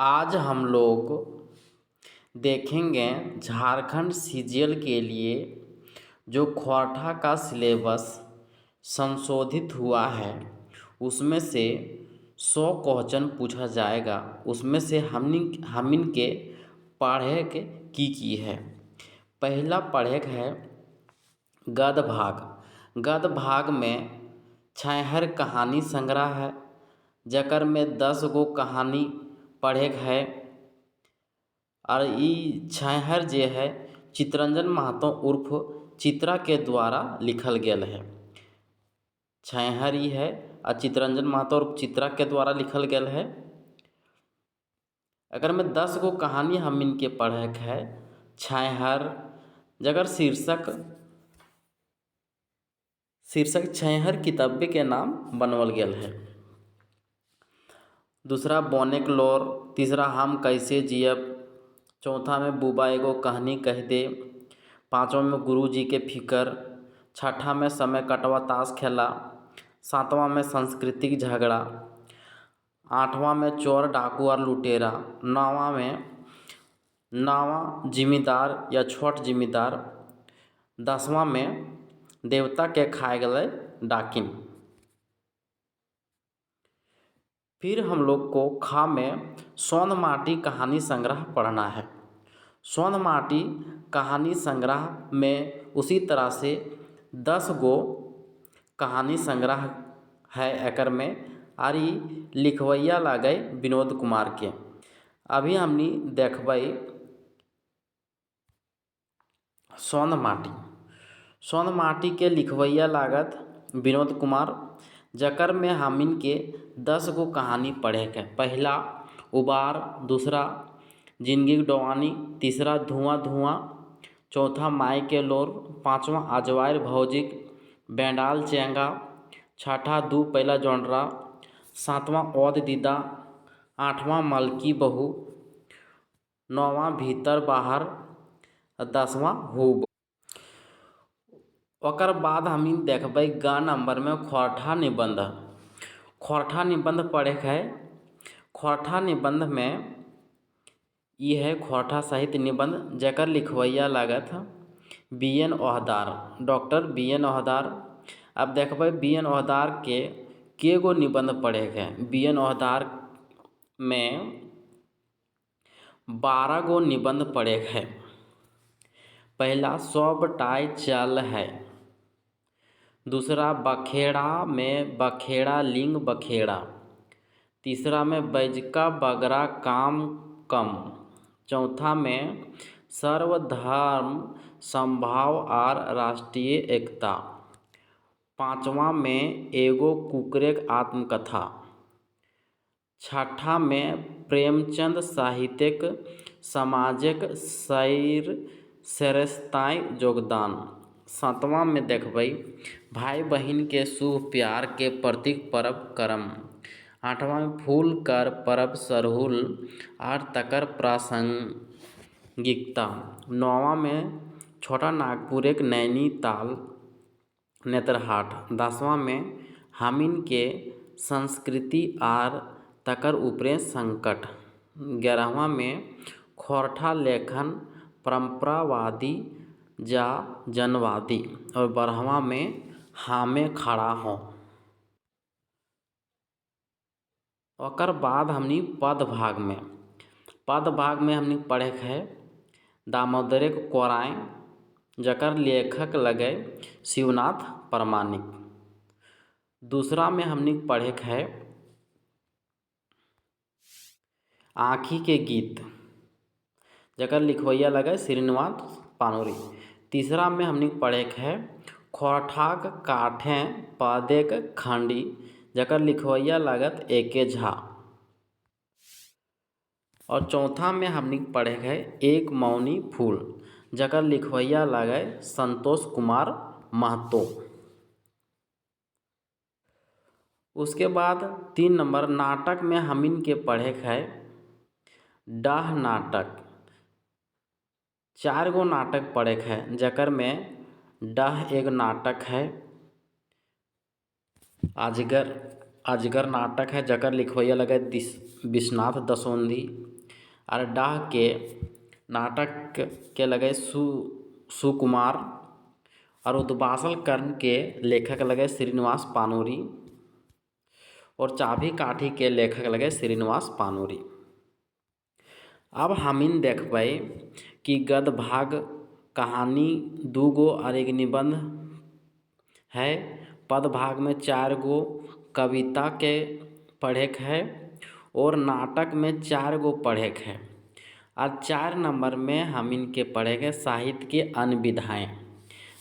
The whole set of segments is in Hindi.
आज हम लोग देखेंगे झारखंड सीजीएल के लिए जो ख्वाठा का सिलेबस संशोधित हुआ है उसमें से 100 क्वेश्चन पूछा जाएगा। उसमें से हम इनके पढ़ेक की है। पहला पढ़ेक है गद्य भाग। गद्य भाग में छैहर कहानी संग्रह है जकर में 10 गो कहानी पढ़ेक है। और ई छैहर जे है चितरंजन महतो उर्फ चित्रा के द्वारा लिखल गेल है। छैहर ई है और चितरंजन महतो उर्फ चित्रा के द्वारा लिखल गेल है। अगर में 10 गो कहानी हम इनके पढ़ेक है। छैहर जगर शीर्षक छैहर किताबे के नाम बनवल गेल है। दूसरा बोनेक लोर, तीसरा हम कैसे जियब, चौथा में बुबा एगो कहानी कह दे, पाँचवा में गुरुजी के फिकर, छठा में समय कटवा ताश खेला, सातवां में सांस्कृतिक झगड़ा, आठवां में चोर डाकू और लुटेरा, नौवां जिम्मेदार या छोट जिम्मेदार, 10वां में देवता के खाए गए डाकिन। फिर हम लोग को खा में सोन माटी कहानी संग्रह पढ़ना है। सोन माटी कहानी संग्रह में उसी तरह से 10 गो कहानी संग्रह है। एकर में आरी लिखवैया लागे विनोद कुमार के। अभी हमनी देखबै सोन माटी के लिखवैया लागत विनोद कुमार, जकर में हम इनके 10 गो कहानी पढ़े के। पहला उबार, दूसरा जिंदगी डोवानी, तीसरा धुआं धुआं, चौथा माई के लोर, पाँचवा अजवायर भौजिक बेंडाल चेंगा, छठा दू पहला जोंडरा, सातवां औद दीदा, आठवां मलकी बहू, नौवां भीतर बाहर, 10वां हुब। ओकर बाद हम देखबै ग नंबर में ख्वाठा निबंध। ख्वाठा निबंध पढ़े है। ख्वाठा निबंध में ये है ख्वाठा साहित्य निबंध जकर लिखवैया लागत B N Ohdar, doctor B N Ohdar. अब देखबै बीएन ओहदार के गो निबंध पढ़े है। बीएन ओहदार में 12 गो निबंध पढ़े है। पहला सब टाई चल है, दूसरा बखेड़ा में बखेड़ा लिंग बखेड़ा, तीसरा में बैजका बगरा काम कम, चौथा में सर्वधर्म समभाव और राष्ट्रीय एकता, पाँचवा में एगो कुकरेक आत्मकथा, छठा में प्रेमचंद साहित्यिक समाजिक सैर श्रेष्ठताएँ योगदान, सातवां में देखबै भाई बहन के शुभ प्यार के प्रतीक पर्व करम, आठवां में फूल कर पर्व सरहुल और तकर प्रासंगिकता, नौवां में छोटा नागपुर एक नैनीताल नेतरहाट, 10वां में हमिन के संस्कृति और तकर ऊपरे संकट, 11वां में ख्वाठा लेखन परंपरावादी या जनवादी और 12वां में हामे खड़ा हो। ओकर बाद हमनी पद भाग में हमनी पढ़े है दामोदर कोराय जकर लेखक लगे शिवनाथ प्रामाणिक। दूसरा में हमनी पढ़े है आँखी के गीत जकर लिखवैया लगे श्रीनिवास पानोरी। तीसरा में हमनी पढ़े है ख्वाठाक काठें पदेक खंडी जकर लिखवैया लागत एके झा। और चौथा में हमनी पढ़े है एक मौनी फूल जकर लिखवैया लगे संतोष कुमार महतो। उसके बाद 3 नंबर नाटक में हमिन के पढ़े है डाह नाटक। 4 गो नाटक पढ़े है जकर में डाह एक नाटक है, अजगर नाटक है जकर लिखवैया लगे विश्वनाथ दसोंधी। और डाह के नाटक के लगे सुकुमार और उद्वासल कर्ण के लेखक लगे श्रीनिवास पानूरी और चाभी काठी के लेखक लगे श्रीनिवास पानूरी। अब हमिन देखबै कि गद भाग कहानी दूगो और एक निबंध है। पद भाग में 4 गो कविता के पढ़ेक है और नाटक में 4 गो पढ़ेक है। और 4 नंबर में हम इनके पढ़ेंगे साहित्य के अन्य विधाएँ।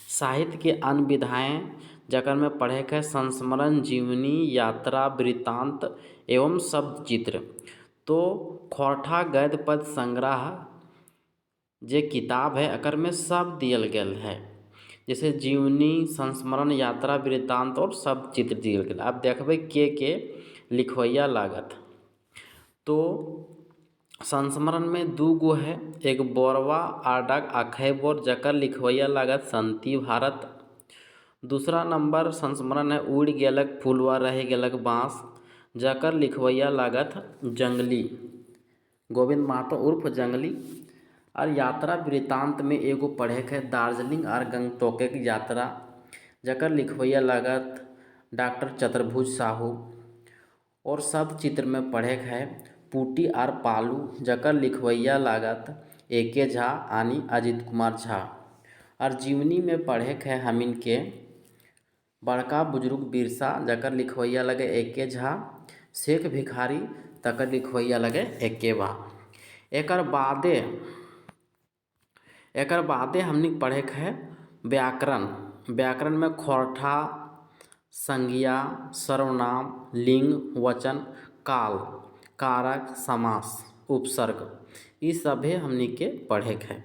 साहित्य के अन्य विधाएँ जकर में पढ़ेक है संस्मरण, जीवनी, यात्रा, वृत्तांत एवं शब्द चित्र। तो खोरठा गद्य पद संग्रह जे किताब है अकर में सब दियल गेल है, जैसे जीवनी, संस्मरण, यात्रा, वृत्तांत और शब्द चित्र दियल गेल। अब देखबै के लिखवैया लागत। तो संस्मरण में 2 गो है, एक बोरवा आडक अखैबोर जकर लिखवैया लागत संती भारत। दूसरा नंबर संस्मरण है उड़ गेलक फुलवा रह गेलक बाँस जकर लिखवैया लागत जंगली गोविंद महतो उर्फ जंगली। और यात्रा वृत्तांत में एगो पढ़ेक है दार्जिलिंग और गंगटोक की यात्रा जकर लिखवैया लागत डॉक्टर चतुर्भुज साहू। और शब्द चित्र में पढ़ेक है पुटी और पालू जकर लिखवैया लागत एके झा यानी अजित कुमार झा। और जीवनी में पढ़ेक है हमिन के बड़का बुजुर्ग बिरसा जकर लिखवैया लगे एके झा। शेख भिखारी तकर लिखवैया लगे एके बा। एकर बादे हमनी पढ़ेक है व्याकरण। व्याकरण में खोरठा, संज्ञा, सर्वनाम, लिंग, वचन, काल, कारक, समास, उपसर्ग, ये सभे हमनी के पढ़ेक है।